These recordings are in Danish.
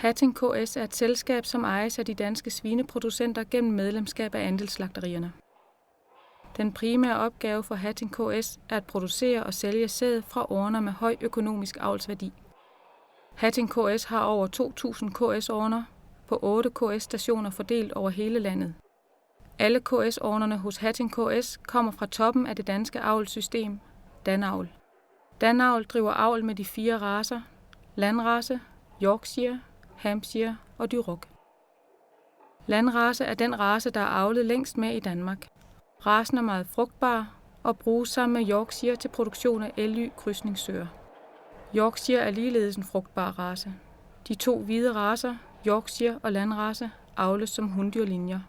Hatting KS er et selskab, som ejes af de danske svineproducenter gennem medlemskab af andelsslagterierne. Den primære opgave for Hatting KS er at producere og sælge sæd fra orner med høj økonomisk avlsværdi. Hatting KS har over 2.000 KS-orner på 8 KS-stationer fordelt over hele landet. Alle KS-ornerne hos Hatting KS kommer fra toppen af det danske avlssystem, Danavl. Danavl driver avl med de 4 racer: landrace, Yorkshire, Hampshire og Duroc. Landrace er den race, der er avlet længst med i Danmark. Racen er meget frugtbar og bruges sammen med Yorkshire til produktion af LY-krydsningssøer. Yorkshire er ligeledes en frugtbar race. De 2 hvide racer, Yorkshire og landrace, avles som hunddyrlinjer.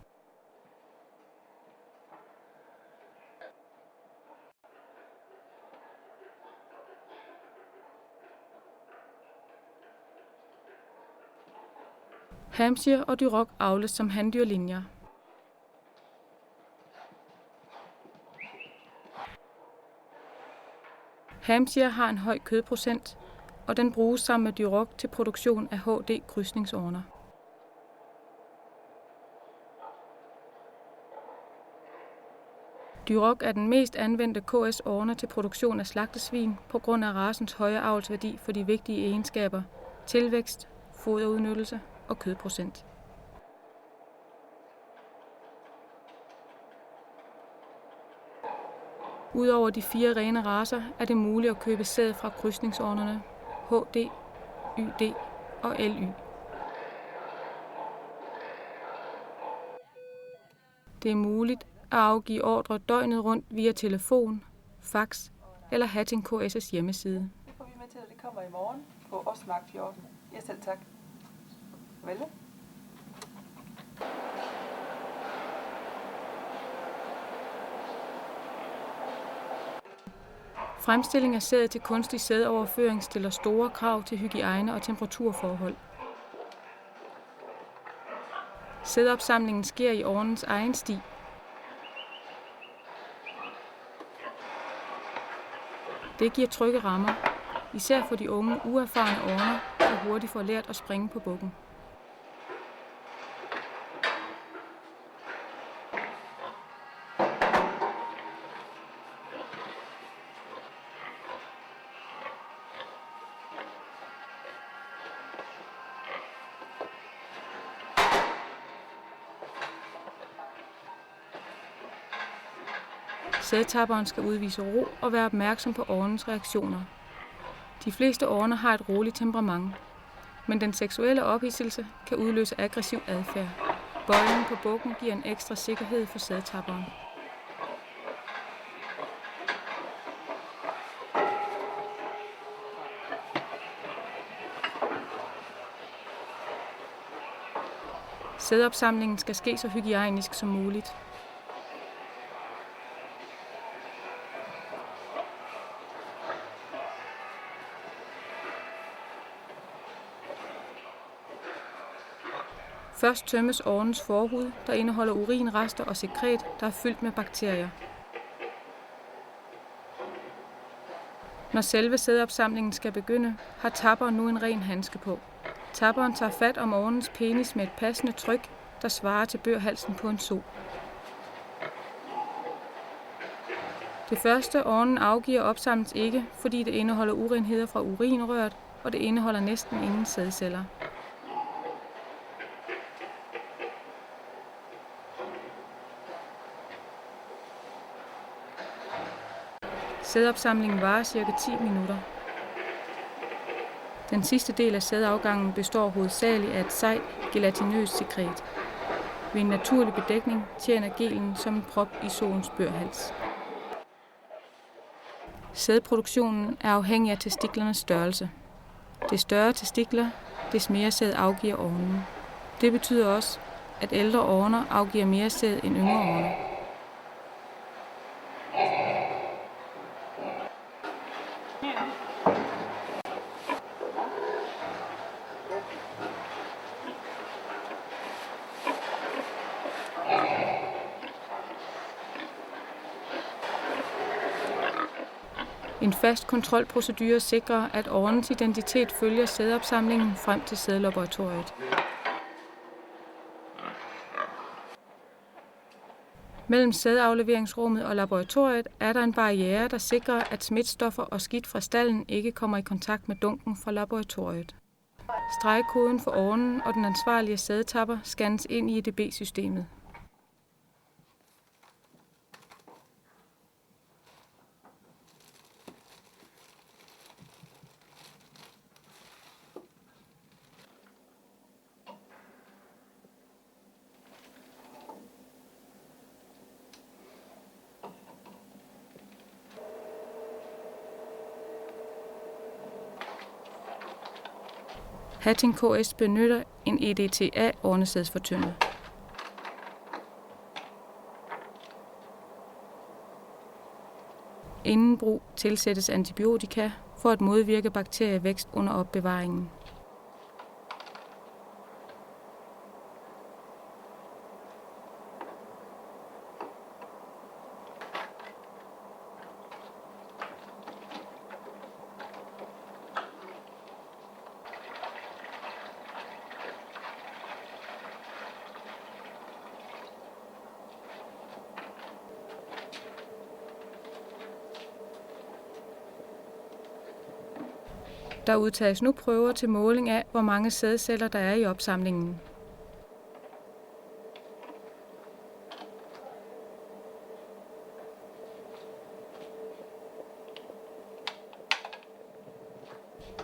Hampshire og Duroc avles som handdyrlinjer. Hampshire har en høj kødprocent, og den bruges sammen med Duroc til produktion af HD-krydsningsorner. Duroc er den mest anvendte KS-orne til produktion af slagtesvin på grund af racens høje avlsværdi for de vigtige egenskaber: tilvækst, foderudnyttelse og kødprocent. Udover de 4 rene racer er det muligt at købe sæd fra krydsningsornerne HD, YD og LY. Det er muligt at afgive ordre døgnet rundt via telefon, fax eller Hatting KS' hjemmeside. Det får vi med til, at det kommer i morgen på Osmark 14. Ja, selv tak. Vel? Fremstilling af sæd til kunstig sædoverføring stiller store krav til hygiejne og temperaturforhold. Sædopsamlingen sker i ornens egen sti. Det giver trygge rammer, især for de unge, uerfarne orner, der hurtigt får lært at springe på bukken. Sædtapperen skal udvise ro og være opmærksom på ornens reaktioner. De fleste orner har et roligt temperament, men den seksuelle ophidselse kan udløse aggressiv adfærd. Bøjlen på bukken giver en ekstra sikkerhed for sædtapperen. Sædopsamlingen skal ske så hygiejnisk som muligt. Først tømmes ornens forhud, der indeholder urinrester og sekret, der er fyldt med bakterier. Når selve sædopsamlingen skal begynde, har tapperen nu en ren handske på. Tapperen tager fat om ornens penis med et passende tryk, der svarer til børhalsen på en so. Det første ornen afgiver opsamles ikke, fordi det indeholder urenheder fra urinrøret, og det indeholder næsten ingen sædceller. Sædopsamlingen varer ca. 10 minutter. Den sidste del af sædafgangen består hovedsageligt af et sejt, gelatinøst sekret. Ved en naturlig bedækning tjener gelen som en prop i soens børhals. Sædproduktionen er afhængig af testiklernes størrelse. Des større testikler, des mere sæd afgiver ornen. Det betyder også, at ældre orner afgiver mere sæd end yngre orner. En fast kontrolprocedure sikrer, at årens identitet følger sædopsamlingen frem til sædlaboratoriet. Mellem sædafleveringsrummet og laboratoriet er der en barriere, der sikrer, at smitstoffer og skidt fra stalden ikke kommer i kontakt med dunken fra laboratoriet. Stregkoden for årenen og den ansvarlige sædtapper scannes ind i EDB-systemet. Hatting KS benytter en EDTA-årnesædsfortyndet. Inden brug tilsættes antibiotika for at modvirke bakterievækst under opbevaringen. Der udtages nu prøver til måling af, hvor mange sædceller der er i opsamlingen.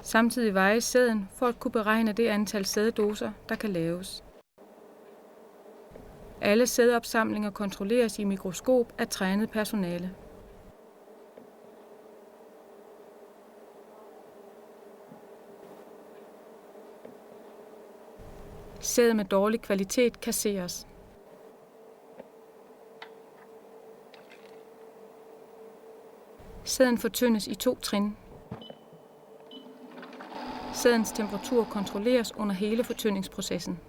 Samtidig vejes sæden for at kunne beregne det antal sæddoser, der kan laves. Alle sædopsamlinger kontrolleres i mikroskop af trænet personale. Sæd med dårlig kvalitet kasseres. Sæden fortyndes i 2 trin. Sædens temperatur kontrolleres under hele fortyndingsprocessen.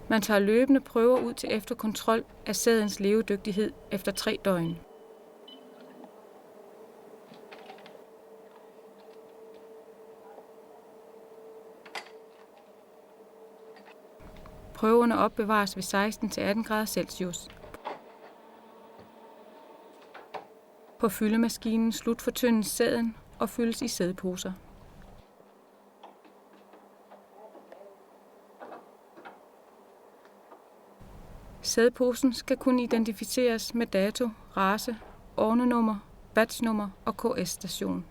Man tager løbende prøver ud til efterkontrol af sædens levedygtighed efter 3 døgn. Prøverne opbevares ved 16-18 grader Celsius. På fyldemaskinen slutfortyndes sæden og fyldes i sædposer. Sædposen skal kunne identificeres med dato, race, årnenummer, batchnummer og KS-station.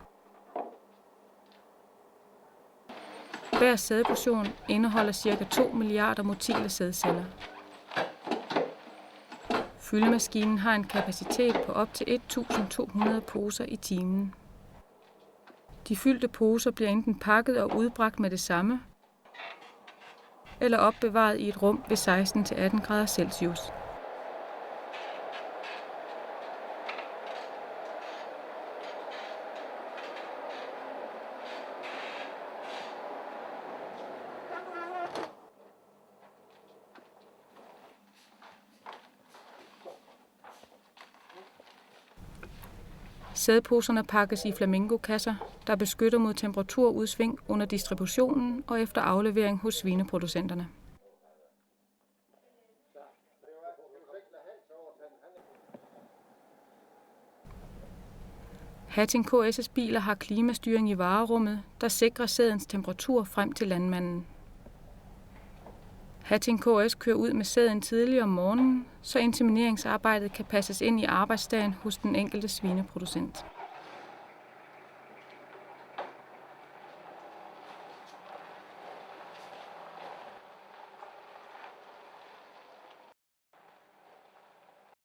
Hver sædportion indeholder ca. 2 milliarder motile sædceller. Fyldemaskinen har en kapacitet på op til 1.200 poser i timen. De fyldte poser bliver enten pakket og udbragt med det samme, eller opbevaret i et rum ved 16-18 grader Celsius. Sædposerne pakkes i flamingokasser, der beskytter mod temperaturudsving under distributionen og efter aflevering hos svineproducenterne. Hatting KS' biler har klimastyring i varerummet, der sikrer sædens temperatur frem til landmanden. Hatting KS kører ud med sæden tidligere om morgenen, så insemineringsarbejdet kan passes ind i arbejdsdagen hos den enkelte svineproducent.